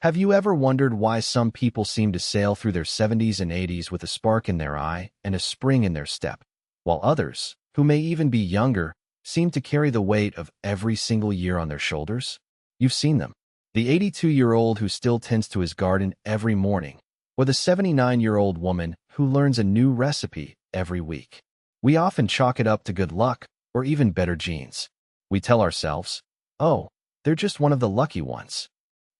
Have you ever wondered why some people seem to sail through their 70s and 80s with a spark in their eye and a spring in their step, while others, who may even be younger, seem to carry the weight of every single year on their shoulders? You've seen them. The 82-year-old who still tends to his garden every morning, or the 79-year-old woman who learns a new recipe every week. We often chalk it up to good luck or even better genes. We tell ourselves, oh, they're just one of the lucky ones.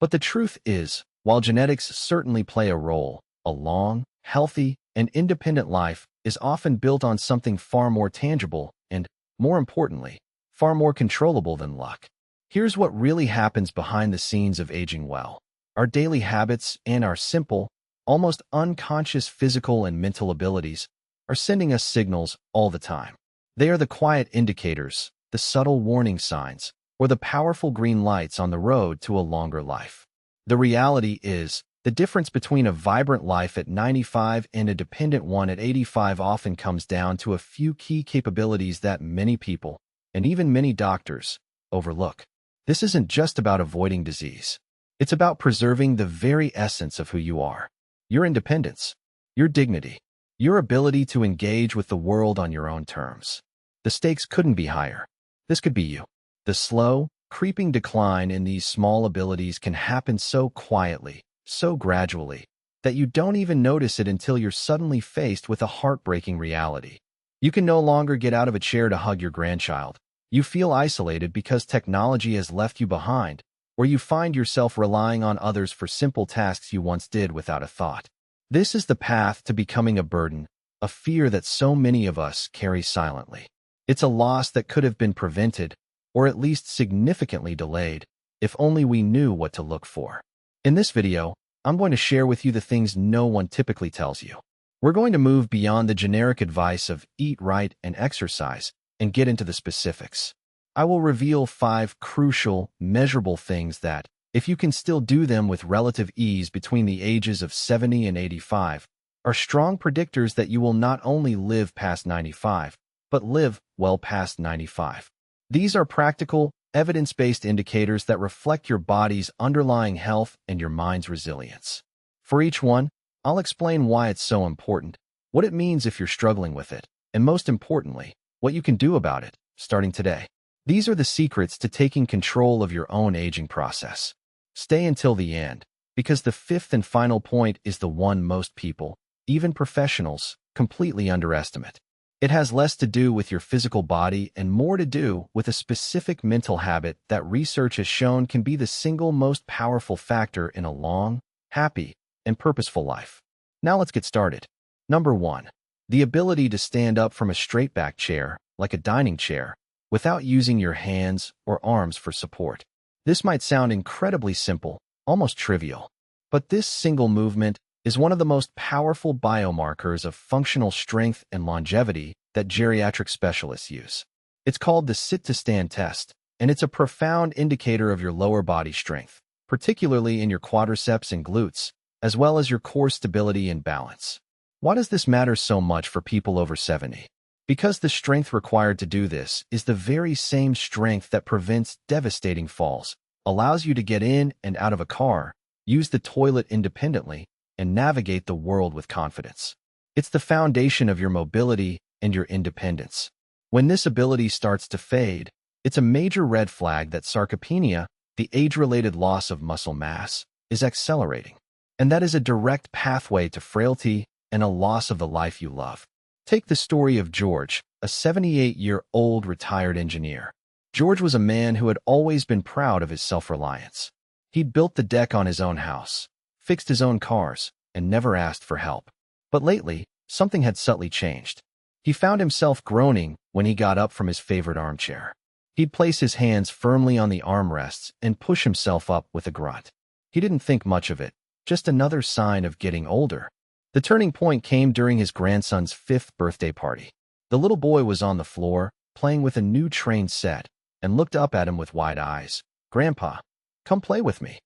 But the truth is, while genetics certainly play a role, a long, healthy, and independent life is often built on something far more tangible and, more importantly, far more controllable than luck. Here's what really happens behind the scenes of aging well. Our daily habits and our simple, almost unconscious physical and mental abilities are sending us signals all the time. They are the quiet indicators, the subtle warning signs, or the powerful green lights on the road to a longer life. The reality is, the difference between a vibrant life at 95 and a dependent one at 85 often comes down to a few key capabilities that many people, and even many doctors, overlook. This isn't just about avoiding disease. It's about preserving the very essence of who you are. Your independence, your dignity, your ability to engage with the world on your own terms. The stakes couldn't be higher. This could be you. The slow, creeping decline in these small abilities can happen so quietly, so gradually, that you don't even notice it until you're suddenly faced with a heartbreaking reality. You can no longer get out of a chair to hug your grandchild. You feel isolated because technology has left you behind, or you find yourself relying on others for simple tasks you once did without a thought. This is the path to becoming a burden, a fear that so many of us carry silently. It's a loss that could have been prevented, or at least significantly delayed, if only we knew what to look for. In this video, I'm going to share with you the things no one typically tells you. We're going to move beyond the generic advice of eat right and exercise and get into the specifics. I will reveal 5 crucial, measurable things that, if you can still do them with relative ease between the ages of 70 and 85, are strong predictors that you will not only live past 95, but live well past 95. These are practical, evidence-based indicators that reflect your body's underlying health and your mind's resilience. For each one, I'll explain why it's so important, what it means if you're struggling with it, and most importantly, what you can do about it, starting today. These are the secrets to taking control of your own aging process. Stay until the end, because the 5th and final point is the one most people, even professionals, completely underestimate. It has less to do with your physical body and more to do with a specific mental habit that research has shown can be the single most powerful factor in a long, happy, and purposeful life. Now let's get started. Number 1. The ability to stand up from a straight-back chair, like a dining chair, without using your hands or arms for support. This might sound incredibly simple, almost trivial, but this single movement is one of the most powerful biomarkers of functional strength and longevity that geriatric specialists use. It's called the sit-to-stand test, and it's a profound indicator of your lower body strength, particularly in your quadriceps and glutes, as well as your core stability and balance. Why does this matter so much for people over 70? Because the strength required to do this is the very same strength that prevents devastating falls, allows you to get in and out of a car, use the toilet independently, and navigate the world with confidence. It's the foundation of your mobility and your independence. When this ability starts to fade, it's a major red flag that sarcopenia, the age-related loss of muscle mass, is accelerating. And that is a direct pathway to frailty and a loss of the life you love. Take the story of George, a 78-year-old retired engineer. George was a man who had always been proud of his self-reliance. He'd built the deck on his own house, fixed his own cars, and never asked for help. But lately, something had subtly changed. He found himself groaning when he got up from his favorite armchair. He'd place his hands firmly on the armrests and push himself up with a grunt. He didn't think much of it, just another sign of getting older. The turning point came during his grandson's 5th birthday party. The little boy was on the floor, playing with a new train set, and looked up at him with wide eyes. "Grandpa, come play with me."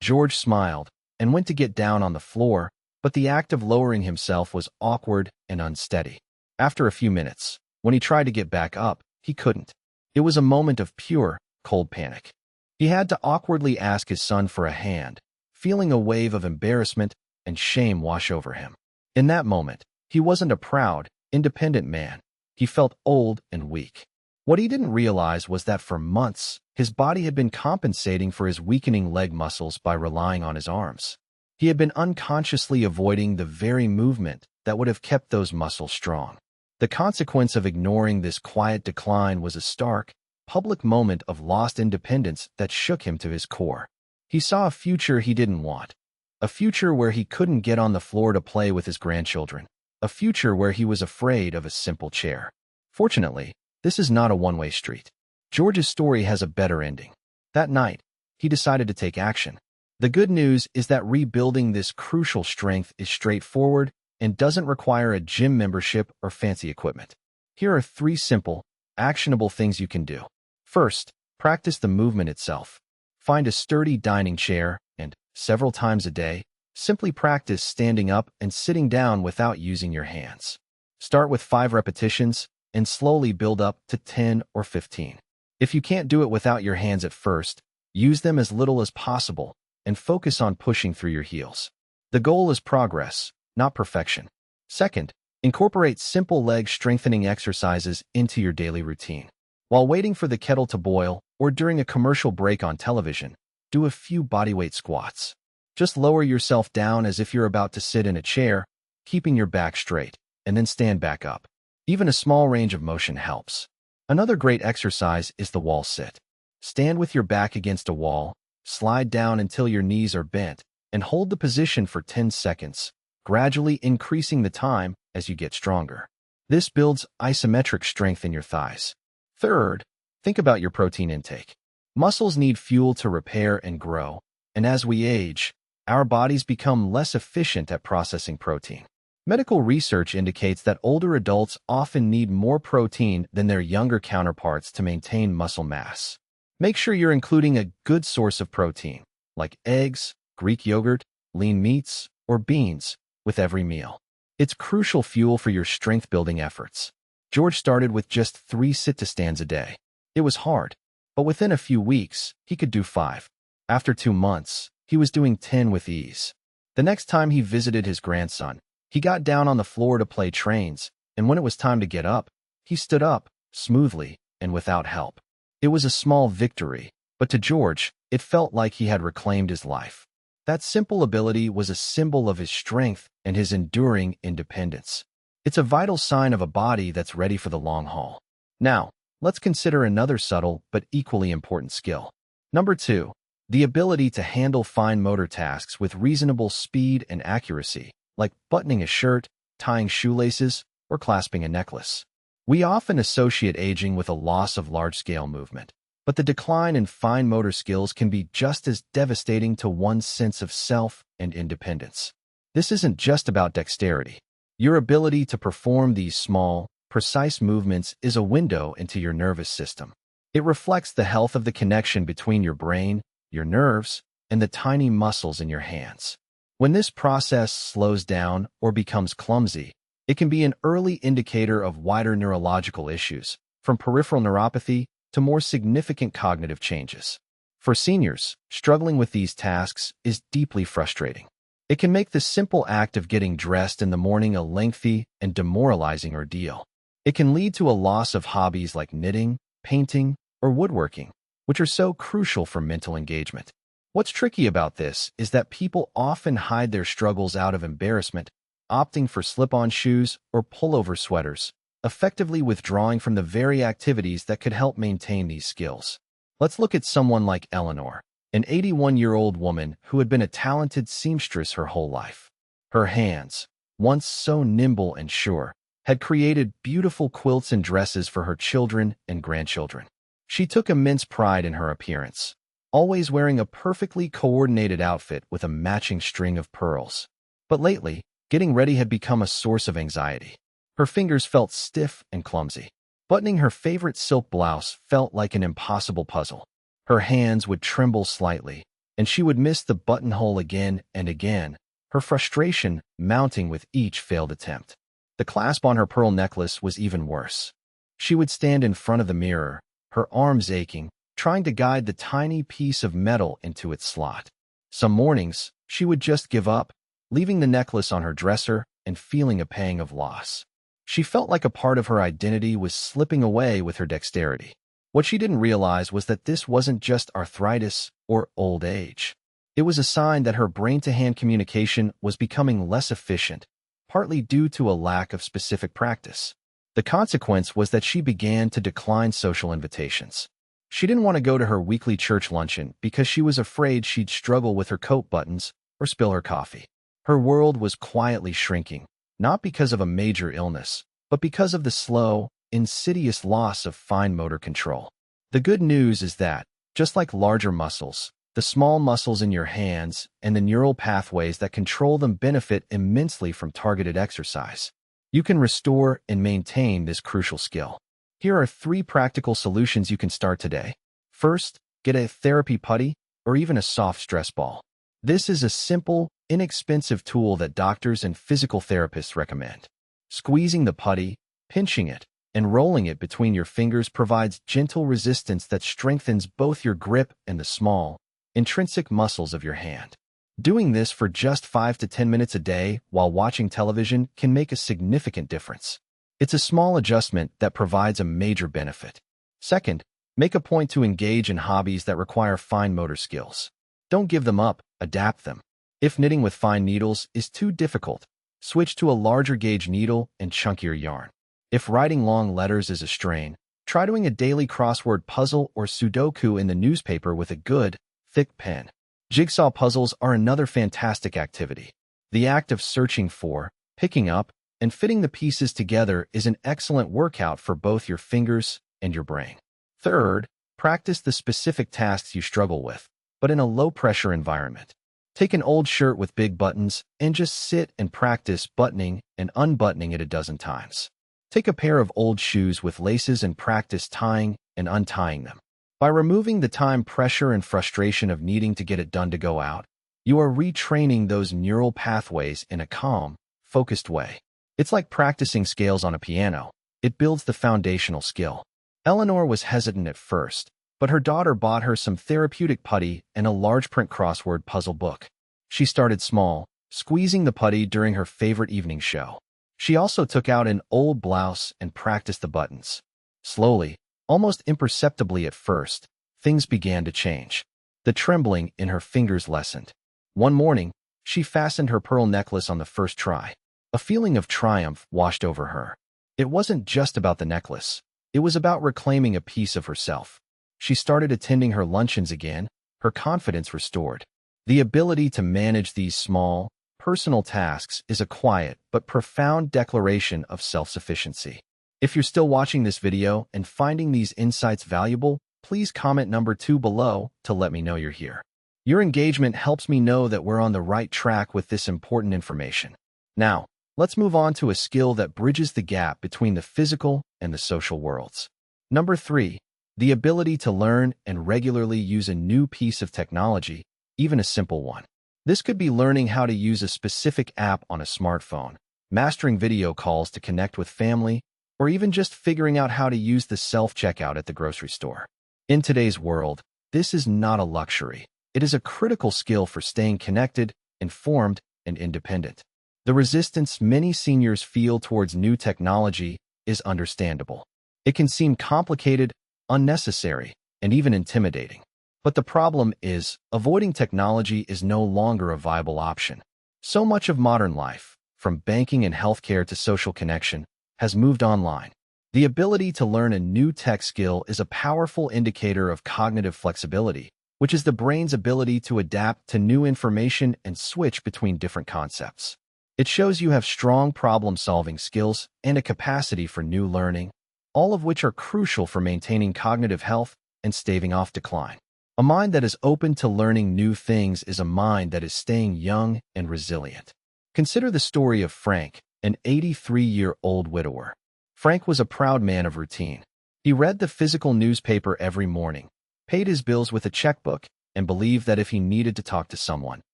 George smiled and went to get down on the floor, but the act of lowering himself was awkward and unsteady. After a few minutes, when he tried to get back up, he couldn't. It was a moment of pure, cold panic. He had to awkwardly ask his son for a hand, feeling a wave of embarrassment and shame wash over him. In that moment, he wasn't a proud, independent man. He felt old and weak. What he didn't realize was that for months, his body had been compensating for his weakening leg muscles by relying on his arms. He had been unconsciously avoiding the very movement that would have kept those muscles strong. The consequence of ignoring this quiet decline was a stark, public moment of lost independence that shook him to his core. He saw a future he didn't want. A future where he couldn't get on the floor to play with his grandchildren. A future where he was afraid of a simple chair. Fortunately, this is not a one-way street. George's story has a better ending. That night, he decided to take action. The good news is that rebuilding this crucial strength is straightforward and doesn't require a gym membership or fancy equipment. Here are 3 simple, actionable things you can do. First, practice the movement itself. Find a sturdy dining chair and, several times a day, simply practice standing up and sitting down without using your hands. Start with 5 repetitions and slowly build up to 10 or 15. If you can't do it without your hands at first, use them as little as possible and focus on pushing through your heels. The goal is progress, not perfection. Second, incorporate simple leg strengthening exercises into your daily routine. While waiting for the kettle to boil or during a commercial break on television, do a few bodyweight squats. Just lower yourself down as if you're about to sit in a chair, keeping your back straight, and then stand back up. Even a small range of motion helps. Another great exercise is the wall sit. Stand with your back against a wall, slide down until your knees are bent, and hold the position for 10 seconds, gradually increasing the time as you get stronger. This builds isometric strength in your thighs. Third, think about your protein intake. Muscles need fuel to repair and grow, and as we age, our bodies become less efficient at processing protein. Medical research indicates that older adults often need more protein than their younger counterparts to maintain muscle mass. Make sure you're including a good source of protein, like eggs, Greek yogurt, lean meats, or beans, with every meal. It's crucial fuel for your strength-building efforts. George started with just 3 sit-to-stands a day. It was hard, but within a few weeks, he could do 5. After 2 months, he was doing 10 with ease. The next time he visited his grandson, he got down on the floor to play trains, and when it was time to get up, he stood up, smoothly and without help. It was a small victory, but to George, it felt like he had reclaimed his life. That simple ability was a symbol of his strength and his enduring independence. It's a vital sign of a body that's ready for the long haul. Now, let's consider another subtle but equally important skill. Number 2, the ability to handle fine motor tasks with reasonable speed and accuracy, like buttoning a shirt, tying shoelaces, or clasping a necklace. We often associate aging with a loss of large-scale movement, but the decline in fine motor skills can be just as devastating to one's sense of self and independence. This isn't just about dexterity. Your ability to perform these small, precise movements is a window into your nervous system. It reflects the health of the connection between your brain, your nerves, and the tiny muscles in your hands. When this process slows down or becomes clumsy, it can be an early indicator of wider neurological issues, from peripheral neuropathy to more significant cognitive changes. For seniors, struggling with these tasks is deeply frustrating. It can make the simple act of getting dressed in the morning a lengthy and demoralizing ordeal. It can lead to a loss of hobbies like knitting, painting, or woodworking, which are so crucial for mental engagement. What's tricky about this is that people often hide their struggles out of embarrassment, opting for slip-on shoes or pullover sweaters, effectively withdrawing from the very activities that could help maintain these skills. Let's look at someone like Eleanor, an 81-year-old woman who had been a talented seamstress her whole life. Her hands, once so nimble and sure, had created beautiful quilts and dresses for her children and grandchildren. She took immense pride in her appearance, always wearing a perfectly coordinated outfit with a matching string of pearls. But lately, getting ready had become a source of anxiety. Her fingers felt stiff and clumsy. Buttoning her favorite silk blouse felt like an impossible puzzle. Her hands would tremble slightly, and she would miss the buttonhole again and again, her frustration mounting with each failed attempt. The clasp on her pearl necklace was even worse. She would stand in front of the mirror, her arms aching, trying to guide the tiny piece of metal into its slot. Some mornings, she would just give up, leaving the necklace on her dresser and feeling a pang of loss. She felt like a part of her identity was slipping away with her dexterity. What she didn't realize was that this wasn't just arthritis or old age. It was a sign that her brain-to-hand communication was becoming less efficient, partly due to a lack of specific practice. The consequence was that she began to decline social invitations. She didn't want to go to her weekly church luncheon because she was afraid she'd struggle with her coat buttons or spill her coffee. Her world was quietly shrinking, not because of a major illness, but because of the slow, insidious loss of fine motor control. The good news is that, just like larger muscles, the small muscles in your hands and the neural pathways that control them benefit immensely from targeted exercise. You can restore and maintain this crucial skill. Here are 3 practical solutions you can start today. First, get a therapy putty or even a soft stress ball. This is a simple, inexpensive tool that doctors and physical therapists recommend. Squeezing the putty, pinching it, and rolling it between your fingers provides gentle resistance that strengthens both your grip and the small, intrinsic muscles of your hand. Doing this for just 5 to 10 minutes a day while watching television can make a significant difference. It's a small adjustment that provides a major benefit. Second, make a point to engage in hobbies that require fine motor skills. Don't give them up, adapt them. If knitting with fine needles is too difficult, switch to a larger gauge needle and chunkier yarn. If writing long letters is a strain, try doing a daily crossword puzzle or Sudoku in the newspaper with a good, thick pen. Jigsaw puzzles are another fantastic activity. The act of searching for, picking up, and fitting the pieces together is an excellent workout for both your fingers and your brain. Third, practice the specific tasks you struggle with, but in a low-pressure environment. Take an old shirt with big buttons and just sit and practice buttoning and unbuttoning it a dozen times. Take a pair of old shoes with laces and practice tying and untying them. By removing the time pressure and frustration of needing to get it done to go out, you are retraining those neural pathways in a calm, focused way. It's like practicing scales on a piano. It builds the foundational skill. Eleanor was hesitant at first, but her daughter bought her some therapeutic putty and a large print crossword puzzle book. She started small, squeezing the putty during her favorite evening show. She also took out an old blouse and practiced the buttons. Slowly, almost imperceptibly at first, things began to change. The trembling in her fingers lessened. One morning, she fastened her pearl necklace on the first try. A feeling of triumph washed over her. It wasn't just about the necklace. It was about reclaiming a piece of herself. She started attending her luncheons again, her confidence restored. The ability to manage these small, personal tasks is a quiet but profound declaration of self-sufficiency. If you're still watching this video and finding these insights valuable, please comment number 2 below to let me know you're here. Your engagement helps me know that we're on the right track with this important information. Now, let's move on to a skill that bridges the gap between the physical and the social worlds. Number 3, the ability to learn and regularly use a new piece of technology, even a simple one. This could be learning how to use a specific app on a smartphone, mastering video calls to connect with family, or even just figuring out how to use the self-checkout at the grocery store. In today's world, this is not a luxury. It is a critical skill for staying connected, informed, and independent. The resistance many seniors feel towards new technology is understandable. It can seem complicated, unnecessary, and even intimidating. But the problem is, avoiding technology is no longer a viable option. So much of modern life, from banking and healthcare to social connection, has moved online. The ability to learn a new tech skill is a powerful indicator of cognitive flexibility, which is the brain's ability to adapt to new information and switch between different concepts. It shows you have strong problem-solving skills and a capacity for new learning, all of which are crucial for maintaining cognitive health and staving off decline. A mind that is open to learning new things is a mind that is staying young and resilient. Consider the story of Frank, an 83-year-old widower. Frank was a proud man of routine. He read the physical newspaper every morning, paid his bills with a checkbook, and believed that if he needed to talk to someone,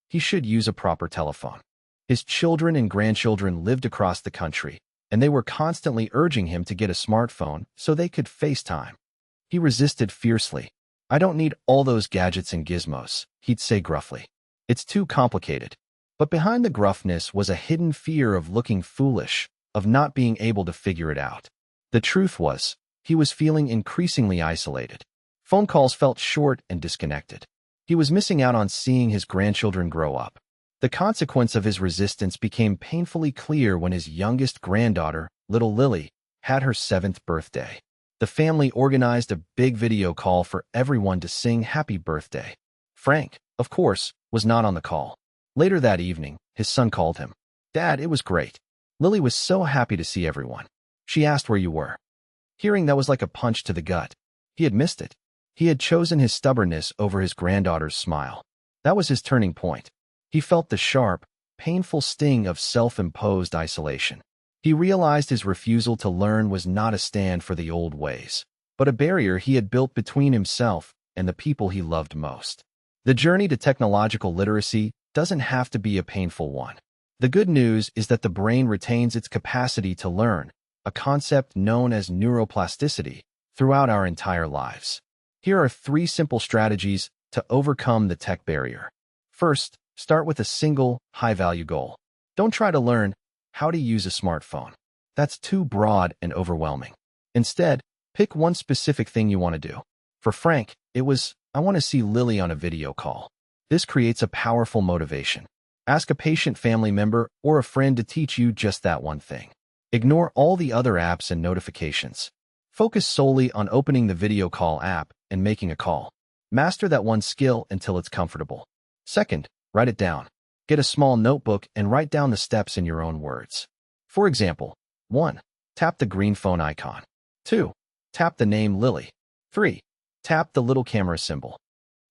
he should use a proper telephone. His children and grandchildren lived across the country, and they were constantly urging him to get a smartphone so they could FaceTime. He resisted fiercely. "I don't need all those gadgets and gizmos," he'd say gruffly. It's too complicated. But behind the gruffness was a hidden fear of looking foolish, of not being able to figure it out. The truth was, he was feeling increasingly isolated. Phone calls felt short and disconnected. He was missing out on seeing his grandchildren grow up. The consequence of his resistance became painfully clear when his youngest granddaughter, little Lily, had her 7th birthday. The family organized a big video call for everyone to sing happy birthday. Frank, of course, was not on the call. Later that evening, his son called him. "Dad, it was great. Lily was so happy to see everyone. She asked where you were." Hearing that was like a punch to the gut. He had missed it. He had chosen his stubbornness over his granddaughter's smile. That was his turning point. He felt the sharp, painful sting of self-imposed isolation. He realized his refusal to learn was not a stand for the old ways, but a barrier he had built between himself and the people he loved most. The journey to technological literacy doesn't have to be a painful one. The good news is that the brain retains its capacity to learn, a concept known as neuroplasticity, throughout our entire lives. Here are 3 simple strategies to overcome the tech barrier. First, start with a single, high-value goal. Don't try to learn how to use a smartphone. That's too broad and overwhelming. Instead, pick one specific thing you want to do. For Frank, it was, "I want to see Lily on a video call." This creates a powerful motivation. Ask a patient family member or a friend to teach you just that one thing. Ignore all the other apps and notifications. Focus solely on opening the video call app and making a call. Master that one skill until it's comfortable. Second, write it down. Get a small notebook and write down the steps in your own words. For example, 1. Tap the green phone icon. 2. Tap the name Lily. 3. Tap the little camera symbol.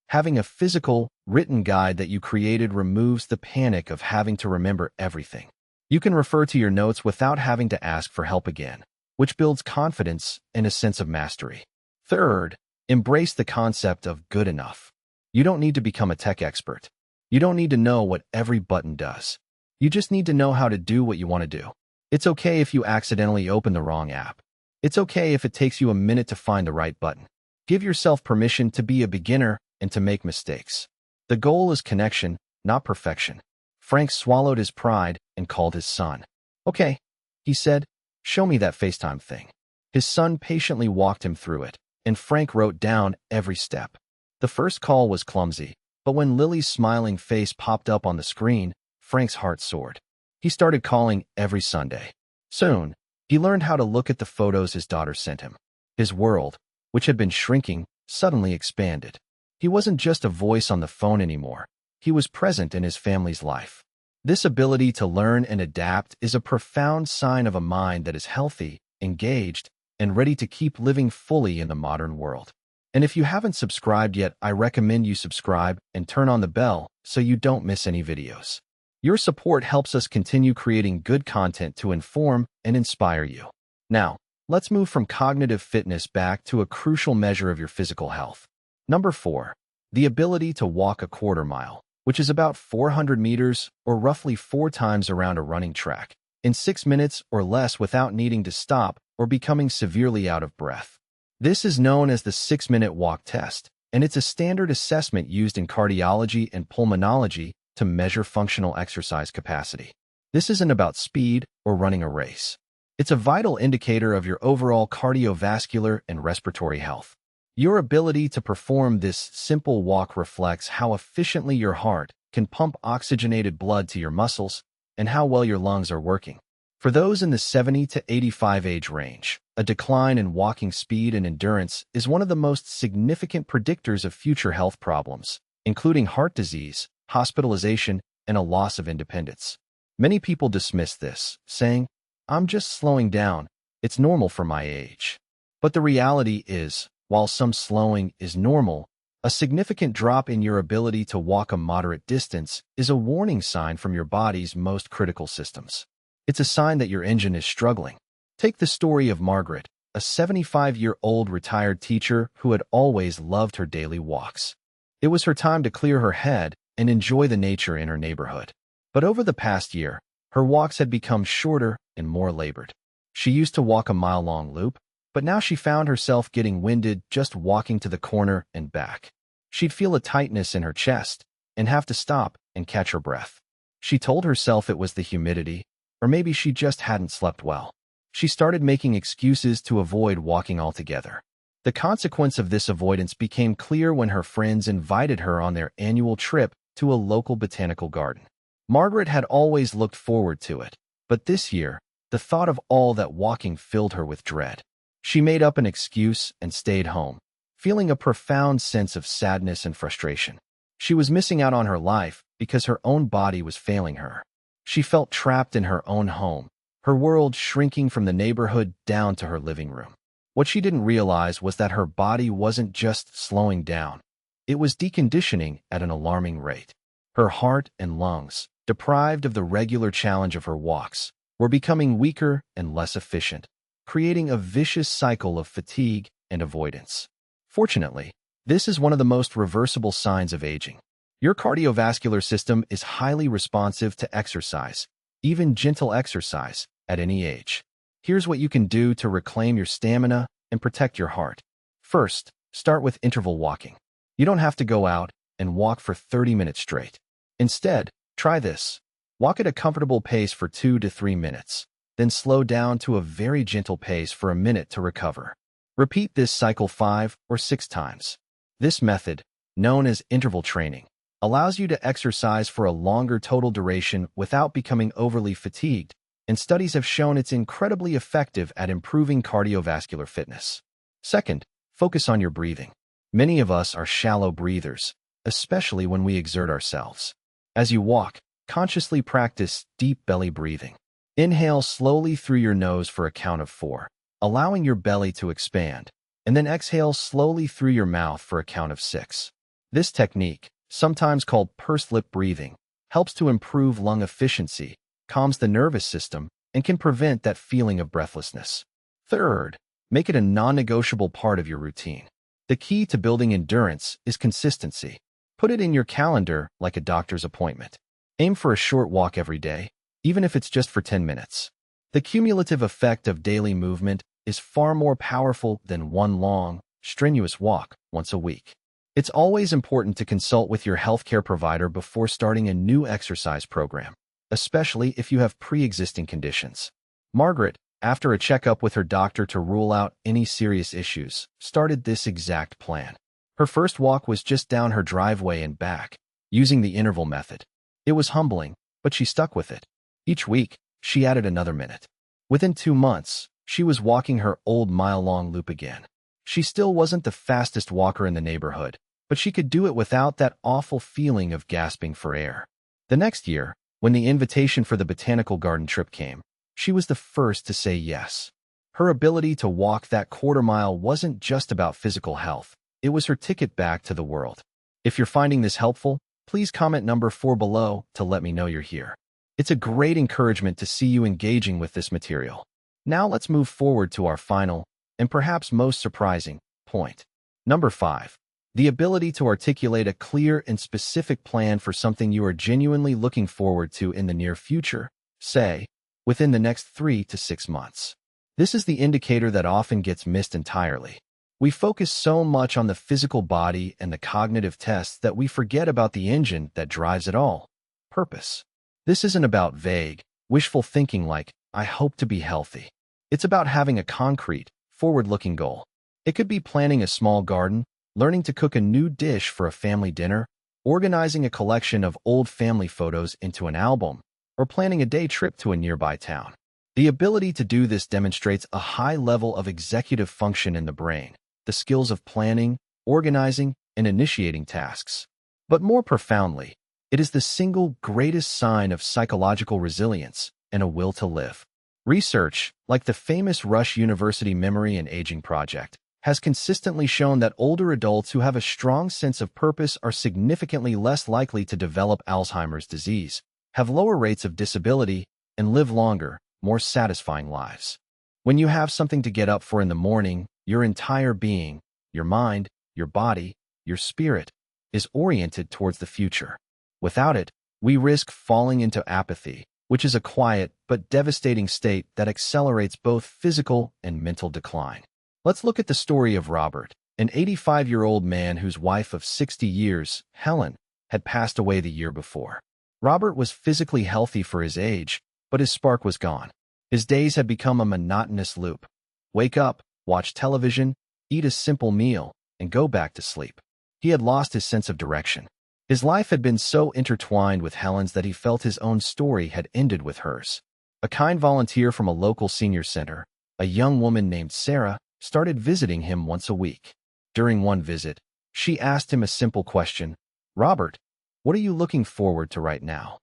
Having a physical, written guide that you created removes the panic of having to remember everything. You can refer to your notes without having to ask for help again, which builds confidence and a sense of mastery. Third, embrace the concept of good enough. You don't need to become a tech expert. You don't need to know what every button does. You just need to know how to do what you want to do. It's okay if you accidentally open the wrong app. It's okay if it takes you a minute to find the right button. Give yourself permission to be a beginner and to make mistakes. The goal is connection, not perfection. Frank swallowed his pride and called his son. "Okay," he said, "show me that FaceTime thing." His son patiently walked him through it, and Frank wrote down every step. The first call was clumsy, but when Lily's smiling face popped up on the screen, Frank's heart soared. He started calling every Sunday. Soon, he learned how to look at the photos his daughter sent him. His world, which had been shrinking, suddenly expanded. He wasn't just a voice on the phone anymore. He was present in his family's life. This ability to learn and adapt is a profound sign of a mind that is healthy, engaged, and ready to keep living fully in the modern world. And if you haven't subscribed yet, I recommend you subscribe and turn on the bell so you don't miss any videos. Your support helps us continue creating good content to inform and inspire you. Now, let's move from cognitive fitness back to a crucial measure of your physical health. Number 4, the ability to walk a quarter mile, which is about 400 meters or roughly 4 times around a running track, in 6 minutes or less without needing to stop or becoming severely out of breath. This is known as the 6-minute walk test, and it's a standard assessment used in cardiology and pulmonology to measure functional exercise capacity. This isn't about speed or running a race. It's a vital indicator of your overall cardiovascular and respiratory health. Your ability to perform this simple walk reflects how efficiently your heart can pump oxygenated blood to your muscles and how well your lungs are working. For those in the 70 to 85 age range, a decline in walking speed and endurance is one of the most significant predictors of future health problems, including heart disease, hospitalization, and a loss of independence. Many people dismiss this, saying, "I'm just slowing down. It's normal for my age." But the reality is, while some slowing is normal, a significant drop in your ability to walk a moderate distance is a warning sign from your body's most critical systems. It's a sign that your engine is struggling. Take the story of Margaret, a 75-year-old retired teacher who had always loved her daily walks. It was her time to clear her head and enjoy the nature in her neighborhood. But over the past year, her walks had become shorter and more labored. She used to walk a mile-long loop, but now she found herself getting winded just walking to the corner and back. She'd feel a tightness in her chest and have to stop and catch her breath. She told herself it was the humidity, or maybe she just hadn't slept well. She started making excuses to avoid walking altogether. The consequence of this avoidance became clear when her friends invited her on their annual trip to a local botanical garden. Margaret had always looked forward to it, but this year, the thought of all that walking filled her with dread. She made up an excuse and stayed home, feeling a profound sense of sadness and frustration. She was missing out on her life because her own body was failing her. She felt trapped in her own home, her world shrinking from the neighborhood down to her living room. What she didn't realize was that her body wasn't just slowing down. It was deconditioning at an alarming rate. Her heart and lungs, deprived of the regular challenge of her walks, were becoming weaker and less efficient, creating a vicious cycle of fatigue and avoidance. Fortunately, this is one of the most reversible signs of aging. Your cardiovascular system is highly responsive to exercise, even gentle exercise, at any age. Here's what you can do to reclaim your stamina and protect your heart. First, start with interval walking. You don't have to go out and walk for 30 minutes straight. Instead, try this. Walk at a comfortable pace for 2 to 3 minutes, then slow down to a very gentle pace for a minute to recover. Repeat this cycle 5 or 6 times. This method, known as interval training, allows you to exercise for a longer total duration without becoming overly fatigued, and studies have shown it's incredibly effective at improving cardiovascular fitness. Second, focus on your breathing. Many of us are shallow breathers, especially when we exert ourselves. As you walk, consciously practice deep belly breathing. Inhale slowly through your nose for a count of 4, allowing your belly to expand, and then exhale slowly through your mouth for a count of 6. This technique, sometimes called pursed lip breathing, helps to improve lung efficiency, calms the nervous system, and can prevent that feeling of breathlessness. Third, make it a non-negotiable part of your routine. The key to building endurance is consistency. Put it in your calendar like a doctor's appointment. Aim for a short walk every day, even if it's just for 10 minutes. The cumulative effect of daily movement is far more powerful than one long, strenuous walk once a week. It's always important to consult with your healthcare provider before starting a new exercise program, especially if you have pre-existing conditions. Margaret, after a checkup with her doctor to rule out any serious issues, started this exact plan. Her first walk was just down her driveway and back, using the interval method. It was humbling, but she stuck with it. Each week, she added another minute. Within 2 months, she was walking her old mile-long loop again. She still wasn't the fastest walker in the neighborhood, but she could do it without that awful feeling of gasping for air. The next year, when the invitation for the botanical garden trip came, she was the first to say yes. Her ability to walk that quarter-mile wasn't just about physical health. It was her ticket back to the world. If you're finding this helpful, please comment number 4 below to let me know you're here. It's a great encouragement to see you engaging with this material. Now let's move forward to our final, and perhaps most surprising, point. Number 5. The ability to articulate a clear and specific plan for something you are genuinely looking forward to in the near future, say, within the next 3 to 6 months. This is the indicator that often gets missed entirely. We focus so much on the physical body and the cognitive tests that we forget about the engine that drives it all: purpose. This isn't about vague, wishful thinking like, I hope to be healthy. It's about having a concrete, forward-looking goal. It could be planning a small garden, learning to cook a new dish for a family dinner, organizing a collection of old family photos into an album, or planning a day trip to a nearby town. The ability to do this demonstrates a high level of executive function in the brain, the skills of planning, organizing, and initiating tasks. But more profoundly, it is the single greatest sign of psychological resilience and a will to live. Research, like the famous Rush University Memory and Aging Project, has consistently shown that older adults who have a strong sense of purpose are significantly less likely to develop Alzheimer's disease, have lower rates of disability, and live longer, more satisfying lives. When you have something to get up for in the morning, your entire being, your mind, your body, your spirit, is oriented towards the future. Without it, we risk falling into apathy, which is a quiet but devastating state that accelerates both physical and mental decline. Let's look at the story of Robert, an 85-year-old man whose wife of 60 years, Helen, had passed away the year before. Robert was physically healthy for his age, but his spark was gone. His days had become a monotonous loop. Wake up, watch television, eat a simple meal, and go back to sleep. He had lost his sense of direction. His life had been so intertwined with Helen's that he felt his own story had ended with hers. A kind volunteer from a local senior center, a young woman named Sarah, started visiting him once a week. During one visit, she asked him a simple question, "Robert, what are you looking forward to right now?"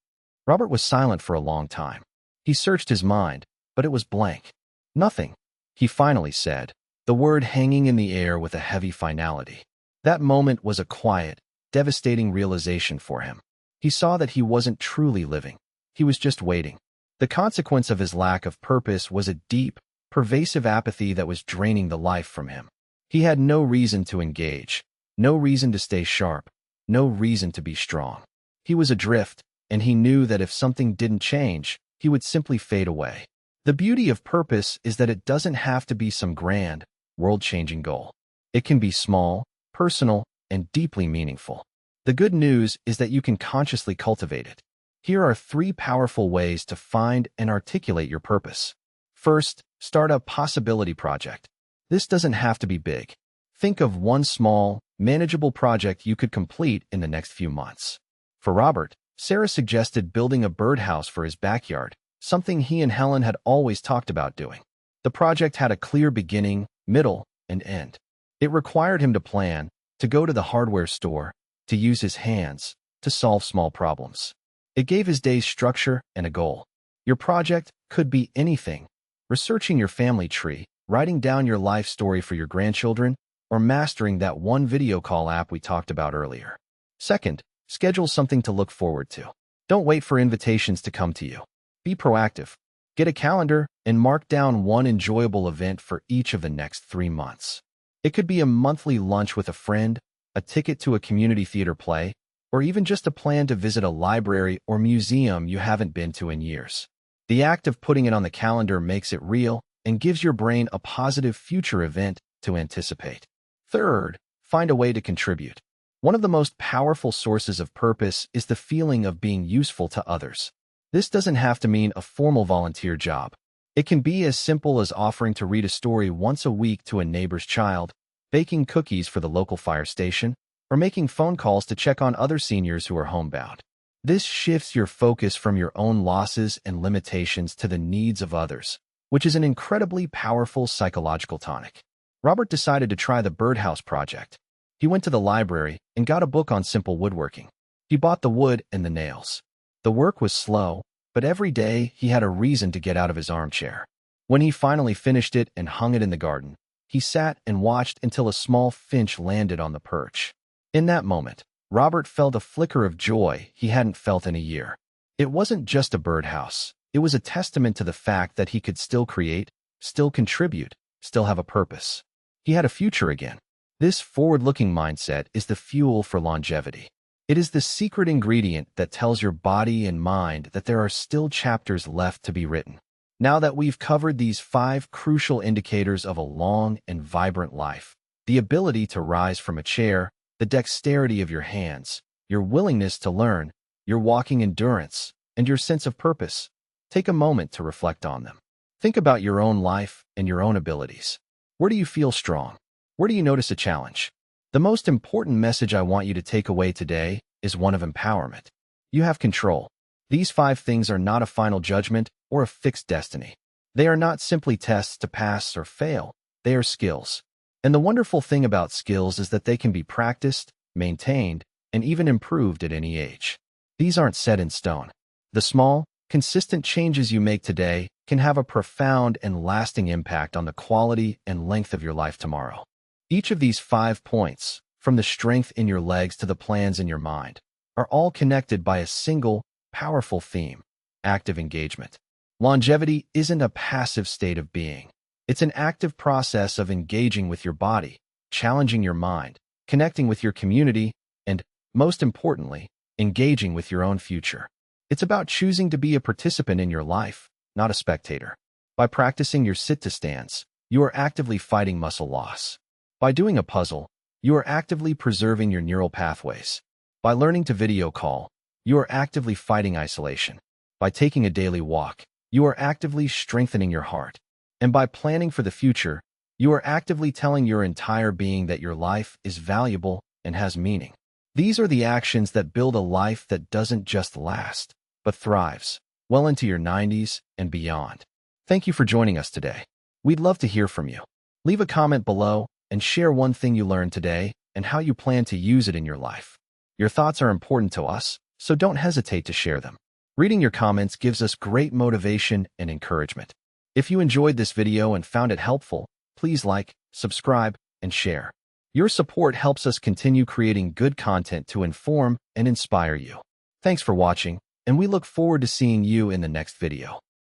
Robert was silent for a long time. He searched his mind, but it was blank. "Nothing," he finally said, the word hanging in the air with a heavy finality. That moment was a quiet, devastating realization for him. He saw that he wasn't truly living. He was just waiting. The consequence of his lack of purpose was a deep, pervasive apathy that was draining the life from him. He had no reason to engage, no reason to stay sharp, no reason to be strong. He was adrift, and he knew that if something didn't change, he would simply fade away. The beauty of purpose is that it doesn't have to be some grand, world-changing goal. It can be small, personal, and deeply meaningful. The good news is that you can consciously cultivate it. Here are 3 powerful ways to find and articulate your purpose. First, start a possibility project. This doesn't have to be big. Think of one small, manageable project you could complete in the next few months. For Robert, Sarah suggested building a birdhouse for his backyard, something he and Helen had always talked about doing. The project had a clear beginning, middle, and end. It required him to plan, to go to the hardware store, to use his hands, to solve small problems. It gave his days structure and a goal. Your project could be anything: researching your family tree, writing down your life story for your grandchildren, or mastering that one video call app we talked about earlier. Second, schedule something to look forward to. Don't wait for invitations to come to you. Be proactive. Get a calendar and mark down one enjoyable event for each of the next 3 months. It could be a monthly lunch with a friend, a ticket to a community theater play, or even just a plan to visit a library or museum you haven't been to in years. The act of putting it on the calendar makes it real and gives your brain a positive future event to anticipate. Third, find a way to contribute. One of the most powerful sources of purpose is the feeling of being useful to others. This doesn't have to mean a formal volunteer job. It can be as simple as offering to read a story once a week to a neighbor's child, baking cookies for the local fire station, or making phone calls to check on other seniors who are homebound. This shifts your focus from your own losses and limitations to the needs of others, which is an incredibly powerful psychological tonic. Robert decided to try the birdhouse project. He went to the library and got a book on simple woodworking. He bought the wood and the nails. The work was slow, but every day he had a reason to get out of his armchair. When he finally finished it and hung it in the garden, he sat and watched until a small finch landed on the perch. In that moment, Robert felt a flicker of joy he hadn't felt in a year. It wasn't just a birdhouse. It was a testament to the fact that he could still create, still contribute, still have a purpose. He had a future again. This forward-looking mindset is the fuel for longevity. It is the secret ingredient that tells your body and mind that there are still chapters left to be written. Now that we've covered these 5 crucial indicators of a long and vibrant life, the ability to rise from a chair, the dexterity of your hands, your willingness to learn, your walking endurance, and your sense of purpose, take a moment to reflect on them. Think about your own life and your own abilities. Where do you feel strong? Where do you notice a challenge? The most important message I want you to take away today is one of empowerment. You have control. These 5 things are not a final judgment or a fixed destiny. They are not simply tests to pass or fail. They are skills. And the wonderful thing about skills is that they can be practiced, maintained, and even improved at any age. These aren't set in stone. The small, consistent changes you make today can have a profound and lasting impact on the quality and length of your life tomorrow. Each of these 5 points, from the strength in your legs to the plans in your mind, are all connected by a single, powerful theme: active engagement. Longevity isn't a passive state of being. It's an active process of engaging with your body, challenging your mind, connecting with your community, and, most importantly, engaging with your own future. It's about choosing to be a participant in your life, not a spectator. By practicing your sit-to-stands, you are actively fighting muscle loss. By doing a puzzle, you are actively preserving your neural pathways. By learning to video call, you are actively fighting isolation. By taking a daily walk, you are actively strengthening your heart. And by planning for the future, you are actively telling your entire being that your life is valuable and has meaning. These are the actions that build a life that doesn't just last, but thrives well into your 90s and beyond. Thank you for joining us today. We'd love to hear from you. Leave a comment below and share one thing you learned today and how you plan to use it in your life. Your thoughts are important to us, so don't hesitate to share them. Reading your comments gives us great motivation and encouragement. If you enjoyed this video and found it helpful, please like, subscribe, and share. Your support helps us continue creating good content to inform and inspire you. Thanks for watching, and we look forward to seeing you in the next video.